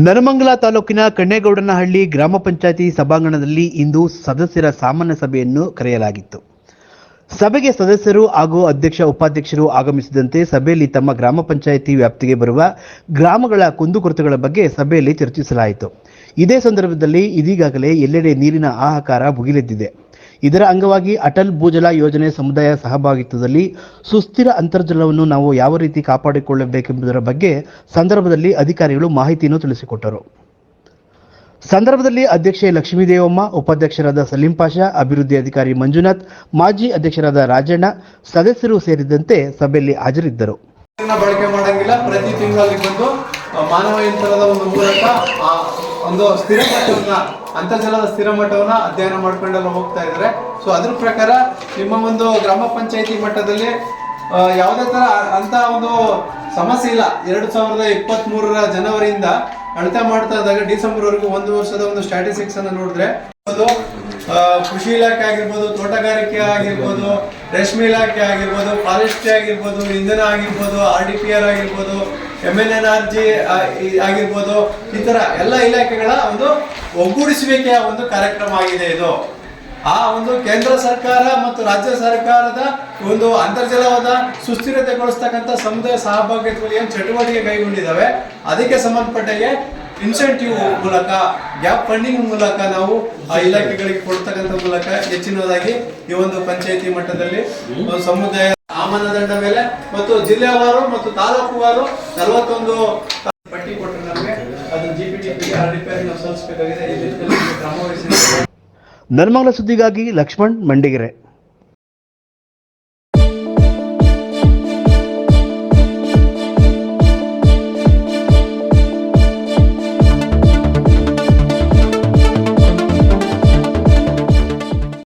ನೆಲಮಂಗಲ ತಾಲೂಕಿನ ಕಣ್ಣೇಗೌಡನಹಳ್ಳಿ ಗ್ರಾಮ ಪಂಚಾಯಿತಿ ಸಭಾಂಗಣದಲ್ಲಿ ಇಂದು ಸದಸ್ಯರ ಸಾಮಾನ್ಯ ಸಭೆಯನ್ನು ಕರೆಯಲಾಗಿತ್ತು. ಸಭೆಗೆ ಸದಸ್ಯರು ಹಾಗೂ ಅಧ್ಯಕ್ಷ ಉಪಾಧ್ಯಕ್ಷರು ಆಗಮಿಸಿದಂತೆ ಸಭೆಯಲ್ಲಿ ತಮ್ಮ ಗ್ರಾಮ ಪಂಚಾಯಿತಿ ವ್ಯಾಪ್ತಿಗೆ ಬರುವ ಗ್ರಾಮಗಳ ಕುಂದುಕೊರತೆಗಳ ಬಗ್ಗೆ ಸಭೆಯಲ್ಲಿ ಚರ್ಚಿಸಲಾಯಿತು. ಇದೇ ಸಂದರ್ಭದಲ್ಲಿ ಇದೀಗಾಗಲೇ ಎಲ್ಲೆಡೆ ನೀರಿನ ಹಾಹಾಕಾರ ಭುಗಿಲೆದ್ದಿದೆ. ಇದರ ಅಂಗವಾಗಿ ಅಟಲ್ ಭೂಜಲ ಯೋಜನೆ ಸಮುದಾಯ ಸಹಭಾಗಿತ್ವದಲ್ಲಿ ಸುಸ್ಥಿರ ಅಂತರ್ಜಲವನ್ನು ನಾವು ಯಾವ ರೀತಿ ಕಾಪಾಡಿಕೊಳ್ಳಬೇಕೆಂಬುದರ ಬಗ್ಗೆ ಸಂದರ್ಭದಲ್ಲಿ ಅಧಿಕಾರಿಗಳು ಮಾಹಿತಿಯನ್ನು ತಿಳಿಸಿಕೊಟ್ಟರು. ಸಂದರ್ಭದಲ್ಲಿ ಅಧ್ಯಕ್ಷೆ ಲಕ್ಷ್ಮೀದೇವಮ್ಮ, ಉಪಾಧ್ಯಕ್ಷರಾದ ಸಲೀಂ ಪಾಷಾ, ಅಭಿವೃದ್ಧಿ ಅಧಿಕಾರಿ ಮಂಜುನಾಥ್, ಮಾಜಿ ಅಧ್ಯಕ್ಷರಾದ ರಾಜಣ್ಣ, ಸದಸ್ಯರು ಸೇರಿದಂತೆ ಸಭೆಯಲ್ಲಿ ಹಾಜರಿದ್ದರು. ಬಳಕೆ ಮಾಡಂಗಿಲ್ಲ. ಪ್ರತಿ ತಿಂಗಳಲ್ಲಿ ಬಂದು ಮಾನವ ಯಂತ್ರದ ಒಂದು ಮೂಲಕ ಒಂದು ಸ್ಥಿರ ಮಟ್ಟವನ್ನ, ಅಂತರ್ಜಲದ ಸ್ಥಿರ ಮಟ್ಟವನ್ನ ಅಧ್ಯಯನ ಮಾಡ್ಕೊಂಡೆಲ್ಲ ಹೋಗ್ತಾ ಇದ್ದಾರೆ. ಸೊ ಅದ್ರ ಪ್ರಕಾರ ನಿಮ್ಮ ಒಂದು ಗ್ರಾಮ ಪಂಚಾಯಿತಿ ಮಟ್ಟದಲ್ಲಿ ಯಾವುದೇ ತರ ಅಂತ ಒಂದು ಸಮಸ್ಯೆ ಇಲ್ಲ. 2023 ಜನವರಿಯಿಂದ ಅಳತೆ ಮಾಡ್ತಾ ಇದ್ದಾಗ ಡಿಸೆಂಬರ್ ವರೆಗೂ ಒಂದು ವರ್ಷದ ಒಂದು ಸ್ಟ್ಯಾಟಿಸ್ಟಿಕ್ಸ್ ಅನ್ನು ನೋಡಿದ್ರೆ ಅದು ಕೃಷಿ ಇಲಾಖೆ ಆಗಿರ್ಬೋದು, ತೋಟಗಾರಿಕೆ ಆಗಿರ್ಬೋದು, ರೇಷ್ಮೆ ಇಲಾಖೆ ಆಗಿರ್ಬೋದು, ಫಾರೆಸ್ಟ್ರಿ ಆಗಿರ್ಬೋದು, ಇಂಧನ ಆಗಿರ್ಬೋದು, RDPR ಆಗಿರ್ಬೋದು, MNRG ಆಗಿರ್ಬೋದು, ಈ ತರ ಎಲ್ಲ ಇಲಾಖೆಗಳ ಒಂದು ಒಗ್ಗೂಡಿಸುವಿಕೆಯ ಒಂದು ಕಾರ್ಯಕ್ರಮ ಆಗಿದೆ ಇದು. ಆ ಒಂದು ಕೇಂದ್ರ ಸರ್ಕಾರ ಮತ್ತು ರಾಜ್ಯ ಸರ್ಕಾರದ ಒಂದು ಅಂತರ್ಜಲವಾದ ಸುಸ್ಥಿರತೆಗೊಳಿಸ್ತಕ್ಕಂಥ ಸಮುದಾಯ ಸಹಭಾಗಿತ್ವದಲ್ಲಿ ಏನು ಚಟುವಟಿಕೆ ಕೈಗೊಂಡಿದ್ದಾವೆ ಅದಕ್ಕೆ ಸಂಬಂಧಪಟ್ಟಾಗೆ ಇನ್ಸೆಂಟಿವ್ ಮೂಲಕ, ಗ್ಯಾಪ್ ಫಂಡಿಂಗ್ ಮೂಲಕ ನಾವು ಆ ಇಲಾಖೆಗಳಿಗೆ ಕೊಡ್ತಕ್ಕಂಥ ಮೂಲಕ ಹೆಚ್ಚಿನದಾಗಿ ಈ ಒಂದು ಪಂಚಾಯಿತಿ ಮಟ್ಟದಲ್ಲಿ ಸಮುದಾಯ ಆ ಮಾನದಂಡ ಮೇಲೆ ಮತ್ತು ಜಿಲ್ಲೆವಾರು ಮತ್ತು ತಾಲೂಕುವಾರು 41 ಪಟ್ಟಿ ಕೊಟ್ಟರೆ ನಮಗೆ ಅದನ್ನು GPTP RDPR ನಾವು ಸಲ್ಲಿಸಬೇಕಾಗಿದೆ. ಈ ನಿಟ್ಟಿನಲ್ಲಿ ಕ್ರಮ ವಹಿಸಿ. ನೆಲಮಂಗಲ ಸುದ್ದಿಗಾಗಿ ಲಕ್ಷ್ಮಣ್ ಮಂಡಿಗೆರೆ.